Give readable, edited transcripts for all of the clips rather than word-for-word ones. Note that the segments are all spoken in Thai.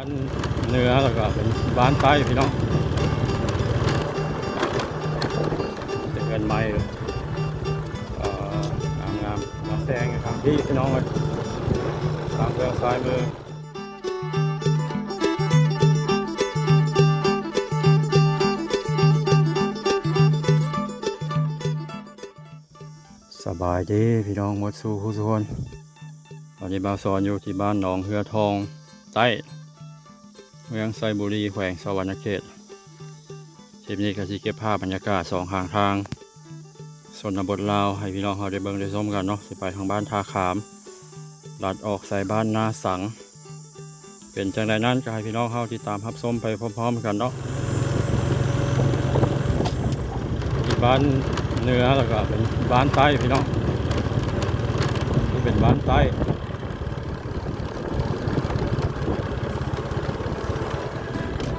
านเหนือแล้วก็เป็นบ้านใต้พี่น้องเป็นเงินไม้งามมาแซงทางที่พี่น้องเลยทางเบื้องซ้ายมือสบายดีพี่น้องหมดสู่ผู้ทุกคนตอนนี้บ่าวสอนอยู่ที่บ้านหนองเฮือทองใต้เมืองไซบุรีแขวงสวรรณเขตคลิปนี้ก็จะเก็บภาพบรรยากาศสองข้างทางชนบทลาวให้พี่น้องเขาได้เบิ่งได้ชมกันเนาะสิไปทางบ้านท่าขามลัดออกใส่บ้านนาสังเป็นจังใดนั้นก็ให้พี่น้องเขาที่ตามรับชมไปพร้อมๆกันเนาะที่บ้านเหนือแล้วก็เป็นบ้านใต้พี่น้องนี่เป็นบ้านใต้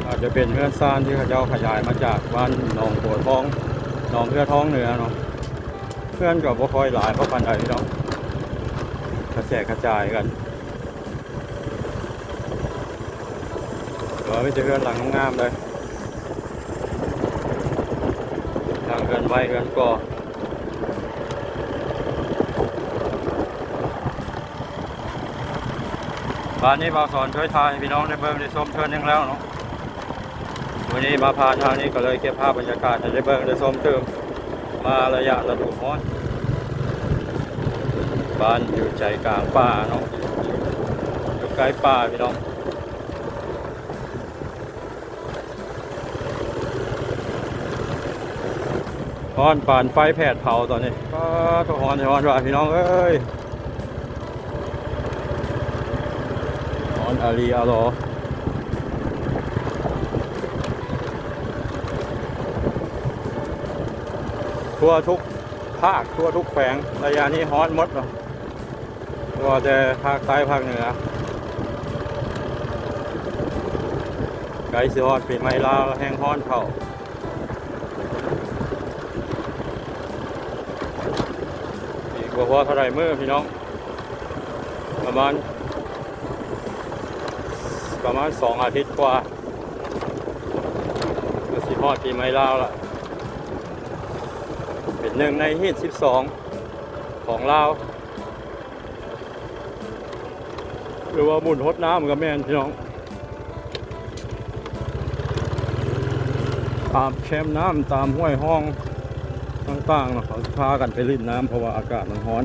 อาจจะเป็นเฮือนซ่านที่เขาเจ้าขยายมาจากบ้านหนองโพทองหนองเฮือทองเหนือเนาะเพื่อนก็บ่ค่อยหลายเพราะปันใดพี่น้องกระแจกกระจายกันก็ไม่จะเฮือนหลังงามๆเลยทางเฮือนไว้เฮือนก่อบ้านนี้บ่าวสอนช่วยทายพี่น้องได้เบิ่งได้ชมเชิญยังแล้วเนาะวันนี้มาผ่านทางนี้ก็เลยเก็บภาพบรรยากาศให้ได้เบิ่งได้ชมเติมมาระยะฤดูร้อนบ้านอยู่ใจกลางป่าเนาะอยู่ใกล้ป่าพี่น้องร้อนปานไฟแผดเผาตอนนี้ก็ต้องร้อนว่าพี่น้องเอ้ยร้อนอารีอาโลทั่วทุกภาคทั่วทุกแขวงระยะนี้ฮ้อนหมดเนาะว่าแต่ภาคใต้ภาคเหนือไกลสิฮอดปีใหม่ลาวแห้งฮ้อนเผาอีกบ่พอเท่าไรมื้อพี่น้องประมาณ2 อาทิตย์กว่าก็สิฮอดปีใหม่ลาวละเป็นหนึ่งในฮีต12ของลาวหรือว่าหมุนฮดน้ำกับแม่นพี่น้องตามแคมน้ำตามห้วยห้องต่างๆนะเขาพากันไปลิ่นน้ำเพราะว่าอากาศมันร้อน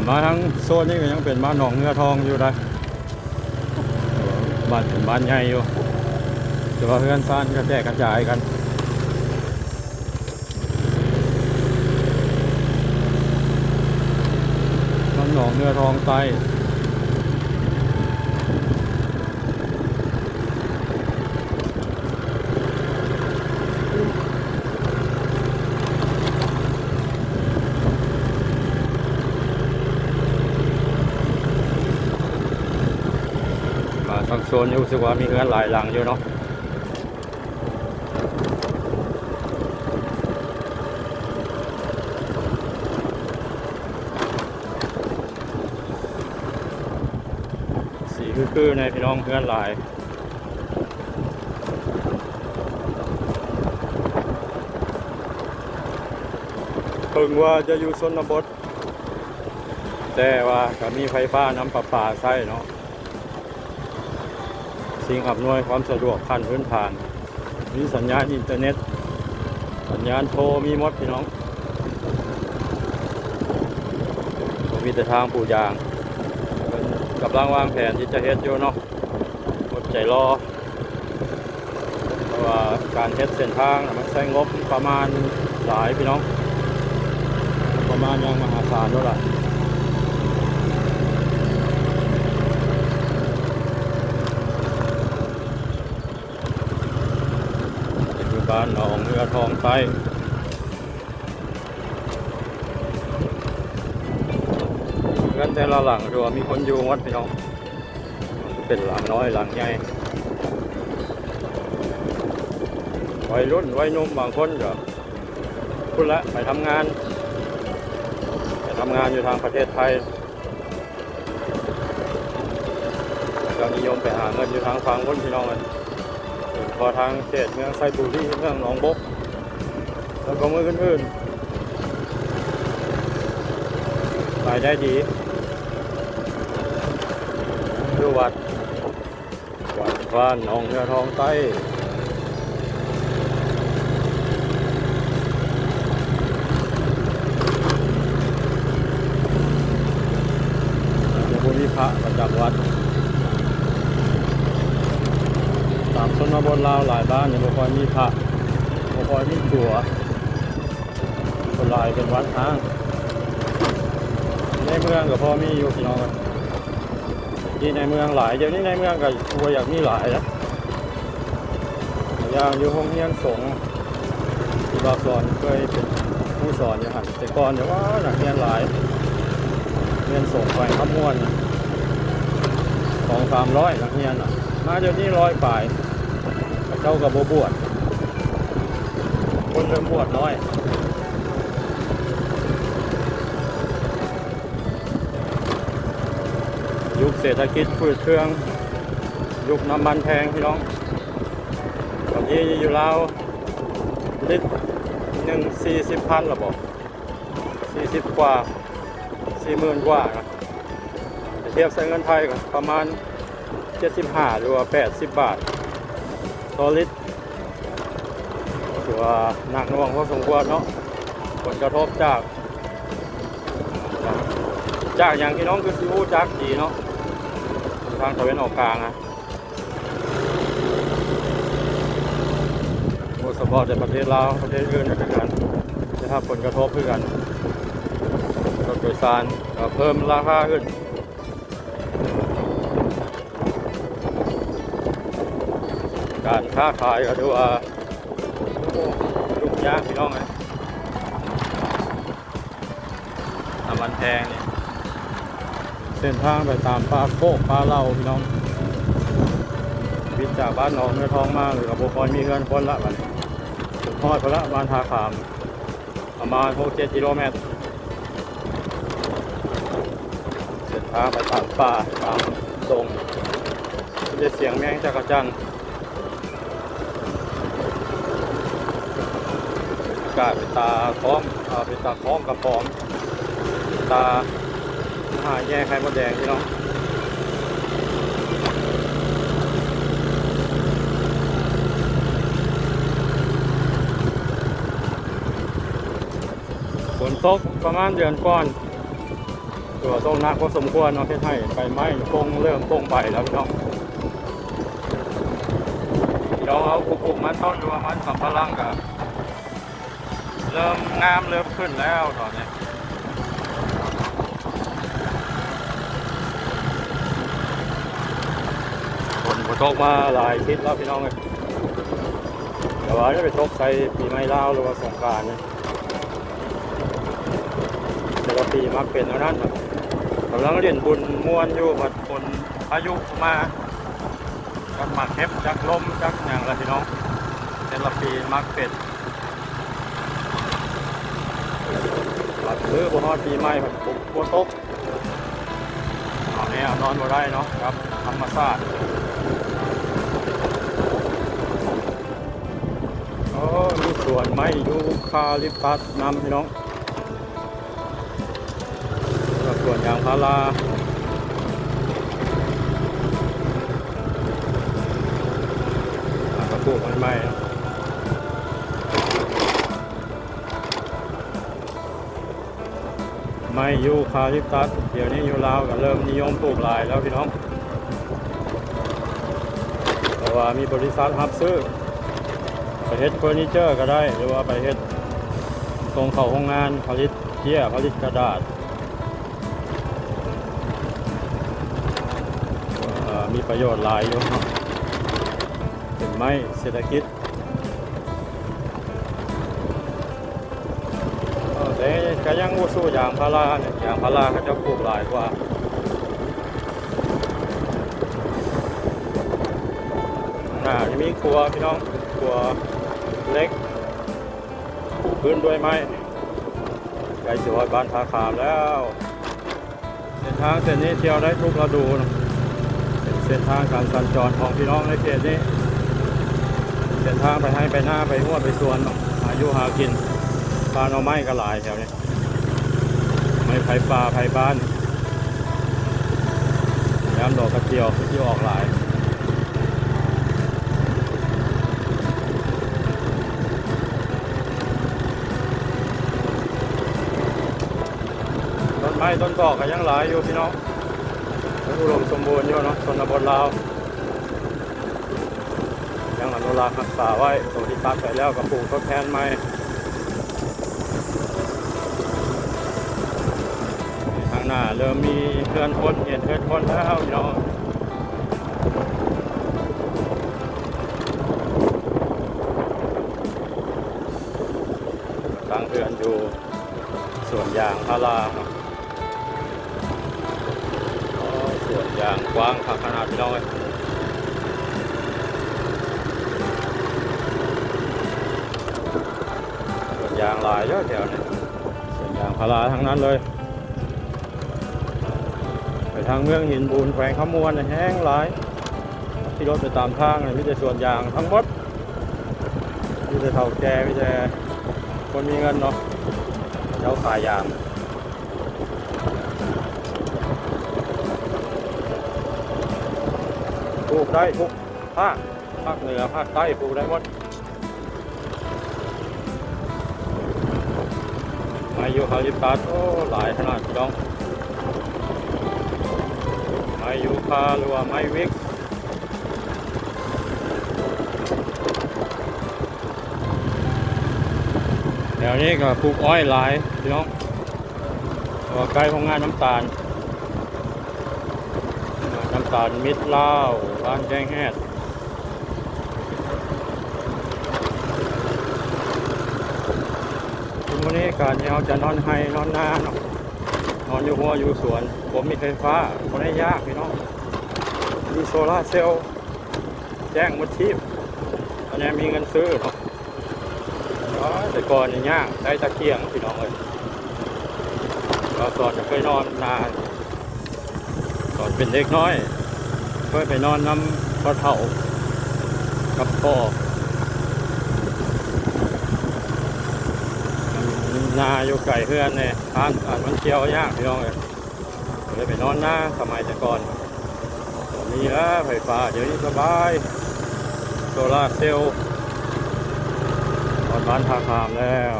มาทั้งโซนนี้ก็ยังเป็นบ้านหนองเงือทองอยู่ได้บ้านเป็นบ้านใหญ่อยู่แต่ว่าเพื่อนซ่านกระแจกกระจายกันบ้านหนองเงือทองใต้ทางโซนนี้รู้สึกว่ามีเงินหลายหลังอยู่เนาะสีคือในพี่น้องเงินหลายเพิ่งว่าจะอยู่ชนบทแต่ว่าก็มีไฟฟ้าน้ำประปาใช้เนาะสิ่งอำนวยความสะดวกขั้นพื้นฐานมีสัญญาณอินเทอร์เน็ตสัญญาณโทรมีหมดพี่น้องมีแต่ทางปูยางกำลังวางแผนที่จะเฮ็ดอยู่เนาะอดใจรอเพราะว่าการเฮ็ดเส้นทางมันใช้งบประมาณหลายพี่น้องประมาณยังมหาศาลด้วยล่ะบ้านหนองเรือทองใต้เงินแต่ละหลังรัวมีคนอยู่วัดพี่น้องเป็นหลังน้อยหลังใหญ่วัยรุ่นวัยหนุ่มบางคนก็พุ่นละไปทำงานอยู่ทางประเทศไทย ก็นิยมไปหาเงินอยู่ทางฝั่งคนพี่น้องกันพอทางเขตเมืองไซบูรีเมืองหนองบกแล้วก็เมืองอื่นๆรายได้ดีดูวัดบ้านหนองเรือทองใต้มีพระประจำวัดตามชนบทลาวหลายบ้านยังบ่ค่อยมีพระบ่ค่อยมีจั่วคนหลายเป็นวัดทางในเมืองก็พอมีอยู่พี่น้องกันที่ในเมืองหลายเดี๋ยวนี้ในเมืองก็ตัวอยากมีหลายนะอย่างอยู่โรงเรียนสงฆ์ที่บาสอนเคยเป็นผู้สอนอยู่หันแต่ก่อนเดี๋ยวว่านักเรียนหลายเรียนสงฆ์ไปขมวน200-300นักเรียนมาเดี๋ยวนี้100 ฝ่ายเจ้ากับบวชคนเริ่มบวชน้อยยุคเศรษฐกิจฝืดเครื่องยุคน้ำมันแพงพี่น้องตอนนี้อยู่แล้วลิตร40,000หรอบอก40 กว่า 40,000 กว่านะเทียบใส่เงินไทยก็ประมาณ75หรือว่า80 บาทต่อลิตรถือว่าหนักหน่วงพอสมควรเนาะผลกระทบจากอย่างที่น้องคือซิวจากดีเนาะทางตะวันออกกลางนะโดยเฉพาะในประเทศลาวประเทศอื่นก็เหมือนกันได้รับผลกระทบด้วยกันรถโดยสารก็เพิ่มราคาขึ้นการค้าขายก็ดูว่ายุ่งยากพี่น้องเลยน้ำมันแพงเนี่ยเส้นทางไปตามป่าโคกป่าเล่าพี่น้องวิทจากบ้านหนองเนื้อทองมาหรือกับโบคอยมีเงินคนละวันทอดคนละบ้านทาขามประมาณ6-7 กิโลเมตรเส้นทางไปตามป่าตามตรงจะเสียงแมงจักรจันทร์กาเป็นตาคล้องเป็นตาคล้องกระป๋อมตาหาแย่ไข่มดแดงพี่น้องฝนตกประมาณเดือนก่อนตัวตกหนักพอสมควรเนาะที่ให้ไปไม้ปงเริ่มปงไปแล้วพี่น้องเอาปลูกมันต้นดูว่ามันสำปะหลังกับเริ่มงามเริ่มขึ้นแล้วตอนนี้ฝนตกมาหลายทิศแล้วพี่น้องเลยแต่ว่าจะไปตกใส่ปีใหม่ลาวหรือว่าสงกรานต์เนี่ยแต่ละปีมักเป็นเท่านั้นกำลังเรียนบุญมวนอยู่บัดฝนพายุมาจักหมากเข็บจักลมจักอย่างละพี่น้องแต่ละปีมักเป็นหรือบ่ฮอดปีใหม่แบบปุ๊บบ่ตกเอาแนวนอนบ่ได้เนาะครับธรรมชาติมีสวนไม้ยูคาลิปตัสนำพี่น้องแล้วสวนยางพาราก็ปลูกไม้ไม่ยูคาลิปตัสเดี๋ยวนี้อยู่ลาวก็เริ่มนิยมปลูกหลายแล้วพี่น้องแต่ว่ามีบริษัทรับซื้อไปเฮ็ดเฟอร์นิเจอร์ก็ได้หรือว่าไปเฮ็ดส่งเข้าโรงงานผลิตเยื่อผลิตกระดาษมีประโยชน์หลายอยู่เป็นไม้เศรษฐกิจแต่ก็ยังบ่สู้ยางพาราเนี่ยยางพาราเขาจะปลูกหลายกว่ามีครัวพี่น้องครัวเล็กปลูกพื้นด้วยไม้ใกล้สิฮอดบ้านทาขามแล้วเส้นทางเส้นนี้เที่ยวได้ทุกฤดูนะเป็นเส้ ส้นทางการสัญจรของพี่น้องในเขตนี้เส้นทางไปให้ไปหน้าไปหัวไปสวนอายุหากินปลาหน่อไม้ก็หลายแถวนี้ไม่ไผ่ปลาไผ่บ้านย้ำดอกกระเจียวที่ออกหลายต้นไม้ต้นตอกก็ยังหลายอยู่พี่น้องอุดมสมบูรณ์อยู่เนาะชนบทลาวยังอนุรักษ์รักษาไว้ตรงที่ตัดไปแล้วก็ปลูกทดแทนใหม่ทางหน้าเริ่มมีเพื่อนคนเห็นเพื่อนคนแล้วพี่น้องตั้งเพื่อนอยู่สวนยางพาราสวนยางกว้างขนาดพี่น้องเลยสวนยางหลายเยอะแถวนี้สวนยางพาราทั้งนั้นเลยไปทางเมืองหินบูนแขวงขมวนแห้งหลายที่รถไปตามทางมีแต่สวนยางทั้งหมดมีแต่เฒ่าแก่มีแต่คนมีเงินเนาะเจ้าขายยางปลูกได้ทุกภาคเหนือภาคใต้ปลูกได้หมดไม้ยูคาลิปตัสโอ้หลายขนาดพี่น้องไม้ยูคาหรือว่าไม้วิกแถวนี้ก็ปลูกอ้อยหลายพี่น้องใกล้โรงงานน้ำตาลมิตรลาวบ้านแจ้งแฮดวันนี้การที่เราจะนอนไฮนอนนาเนาะนอนอยู่หัวอยู่สวนผมมีไฟฟ้าไม่ได้ยากพี่น้องมีโซล่าเซลล์แจ้งมุดชีพอันนี้มีเงินซื้อเนาะแต่ก่อนนี่ยากได้ตะเกียงพี่น้องเลยเราก่อนจะเคยนอนนาก่อนเป็นเด็กน้อยเคยไปนอนน้ำพ่อเฒ่ากับพ่อนาอยู่ไก่เพื่อนเนี่ยทานมันเที่ยวยากพี่น้องเลยไปนอนหน้าสมัยแต่ก่อนมีแล้วไฟฟ้าเดี๋ยวนี้สบายโซล่าเซลล์ตอนบ้านท่าคามแล้ว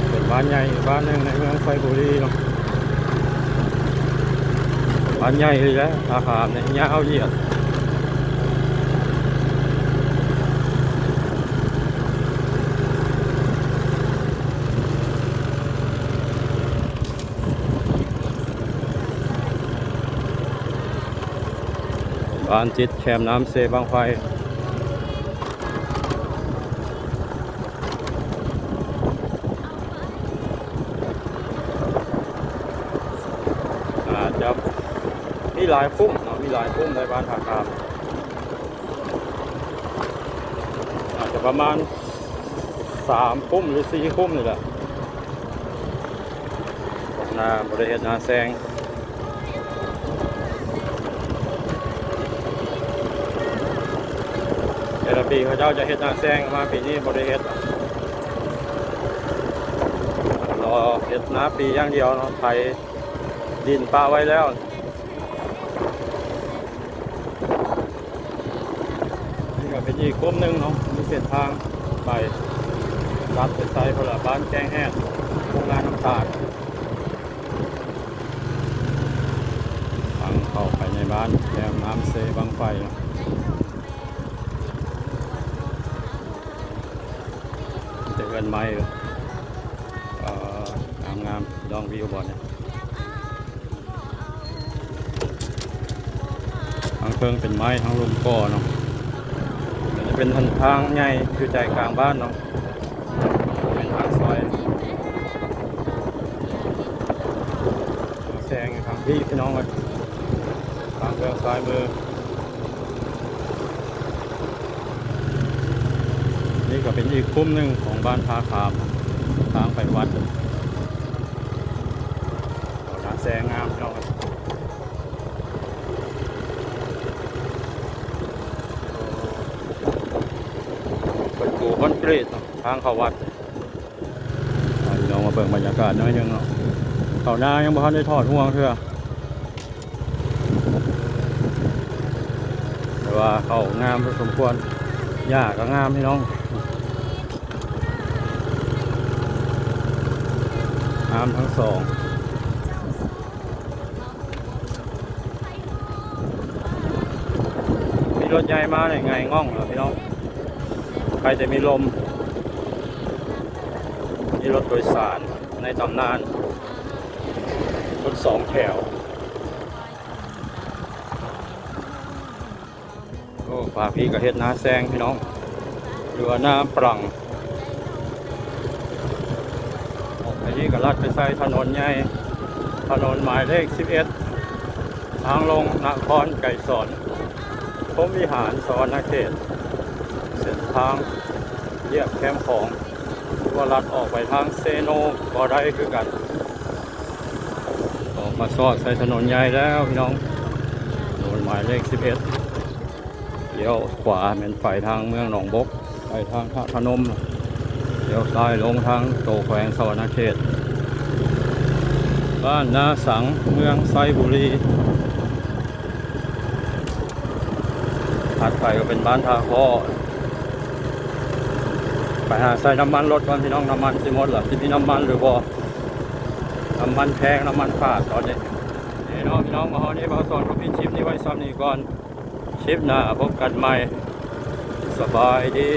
เป็นบ้านใหญ่บ้านหนึ่งในเมืองไซบุรีเนาะบ้านใหญ่เลยแล้วท่าคามเนี่ยยาวเหยียดบ้านจิตแคมน้ำเซบางไฟจะมีหลายพุ่มเนาะมีหลายพุ่มในบ้านท่าคามอาจจะประมาณ3 พุ่มหรือ4 พุ่มนี่แหละนาบริเวณนาแซงแต่ละปีเขาเจ้าจะเฮ็ดนาแซงมาปีนี้บริเฮ็ดรอเฮ็ดนาปีอย่างเดียวเนาะไถดินปะไว้แล้วนี่ก็เป็นอีกกลุ่มหนึ่งเนาะมีเส้นทางไปรัดไปใส่พลบ้านแจ้งแฮดโรงงานน้ำตาลทางเข้าไปในบ้านแคมน้ำเซบางไฟเงินไม้งามดองวิวบอลเนี่ยทางเพิงเป็นไม้ทางลมก่อเนาะจะเป็นทางใหญ่คือใจกลางบ้านเนาะเป็นทางซอยแซงทางพี่น้องเลยทางเรือซ้ายมือนี่ก็เป็นอีกคุ้มหนึ่งของบ้านท่าคามทางไปวัดน้าแซงงามพี่น้อง กรีตเนาะทางเข้าวัดพี่น้องมาเบิ่งบรรยากาศน้อยหนึงเนาะเขาหน้ายังบ่ทันได้ทอดห่วงเถื่อแต่ว่าเขางามพอสมควรหญ้าก็งามพี่น้องงามทั้งสองมีรถใหญ่มาเนี่ยไงง่องเหรอพี่น้องใครจะมีลมมีรถโดยสารในตำนานรถสองแถวโอ้ฝาพี่กับเฮ็ดนาแซงพี่น้องหรือว่านาปรังอันนี้ก็ลัดไปใส่ถนนใหญ่ถนนหมายเลข11ทางลงนครไก่สอนพรหมวิหารสวรรณเขตเส้นทางเรียบแคมป์ของว่าลัดออกไปทางเซโนก็ได้คือกันออกมาซอดใส่ถนนใหญ่แล้วพี่น้องถนนหมายเลข11เลี้ยวขวาเป็นไปทางเมืองหนองบกไปทางพระพนมเลี้ยวซ้ายลงทางโตแขวงสวรรณเขตบ้านนาสังเมืองไซบุรีถัดไปก็เป็นบ้านท่าข้อไปหาใส่น้ำมันรถก่อนพี่น้องน้ำมันสิหมดหรอที่มีน้ำมันหรือบ่น้ำมันแพงน้ำมันขาดตอนนี้พี่น้องมาฮอนี้มาสอนกับพี่ชิปนี้ไว้ซ้ำนี้ก่อนชิปหน้าพบกันใหม่สบายดี